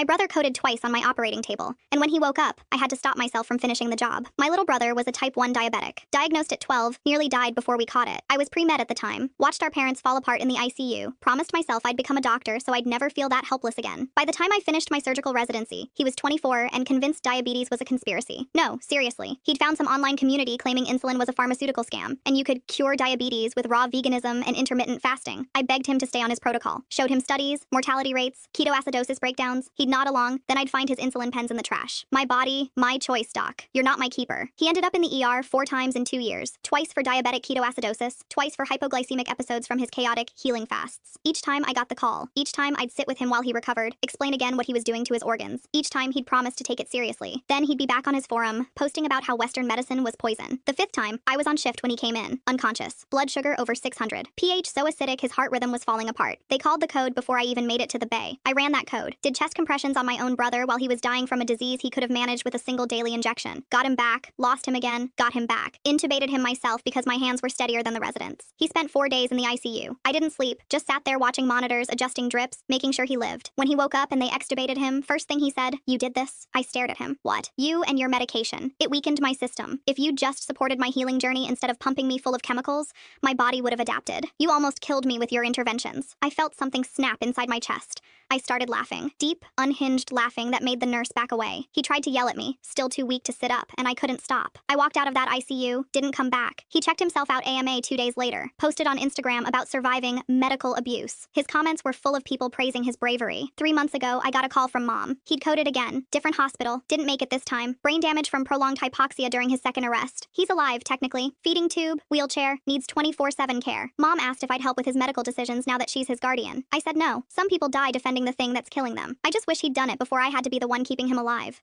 My brother coded twice on my operating table, and when he woke up, I had to stop myself from finishing the job. My little brother was a type 1 diabetic. Diagnosed at 12, nearly died before we caught it. I was pre-med at the time, watched our parents fall apart in the ICU, promised myself I'd become a doctor so I'd never feel that helpless again. By the time I finished my surgical residency, he was 24 and convinced diabetes was a conspiracy. No, seriously. He'd found some online community claiming insulin was a pharmaceutical scam, and you could cure diabetes with raw veganism and intermittent fasting. I begged him to stay on his protocol, showed him studies, mortality rates, ketoacidosis breakdowns. He'd nod along, then I'd find his insulin pens in the trash. My body, my choice, doc. You're not my keeper. He ended up in the ER 4 times in 2 years, twice for diabetic ketoacidosis, twice for hypoglycemic episodes from his chaotic healing fasts. Each time I got the call, each time I'd sit with him while he recovered, explain again what he was doing to his organs. Each time he'd promise to take it seriously. Then he'd be back on his forum, posting about how Western medicine was poison. The 5th time, I was on shift when he came in, unconscious, blood sugar over 600, pH so acidic his heart rhythm was falling apart. They called the code before I even made it to the bay. I ran that code, did chest compressions on my own brother while he was dying from a disease he could have managed with a single daily injection. Got him back, lost him again, got him back. Intubated him myself because my hands were steadier than the residents. He spent 4 days in the ICU. I didn't sleep, just sat there watching monitors, adjusting drips, making sure he lived. When he woke up and they extubated him, first thing he said, "You did this?" I stared at him. "What?" "You and your medication. It weakened my system. If you just supported my healing journey instead of pumping me full of chemicals, my body would have adapted. You almost killed me with your interventions." I felt something snap inside my chest. I started laughing. Deep, unhinged laughing that made the nurse back away. He tried to yell at me, still too weak to sit up, and I couldn't stop. I walked out of that ICU, didn't come back. He checked himself out AMA 2 days later, posted on Instagram about surviving medical abuse. His comments were full of people praising his bravery. 3 months ago, I got a call from mom. He'd coded again. Different hospital. Didn't make it this time. Brain damage from prolonged hypoxia during his second arrest. He's alive, technically. Feeding tube, wheelchair, needs 24/7 care. Mom asked if I'd help with his medical decisions now that she's his guardian. I said no. Some people die defending the thing that's killing them. I just wish he'd done it before I had to be the one keeping him alive.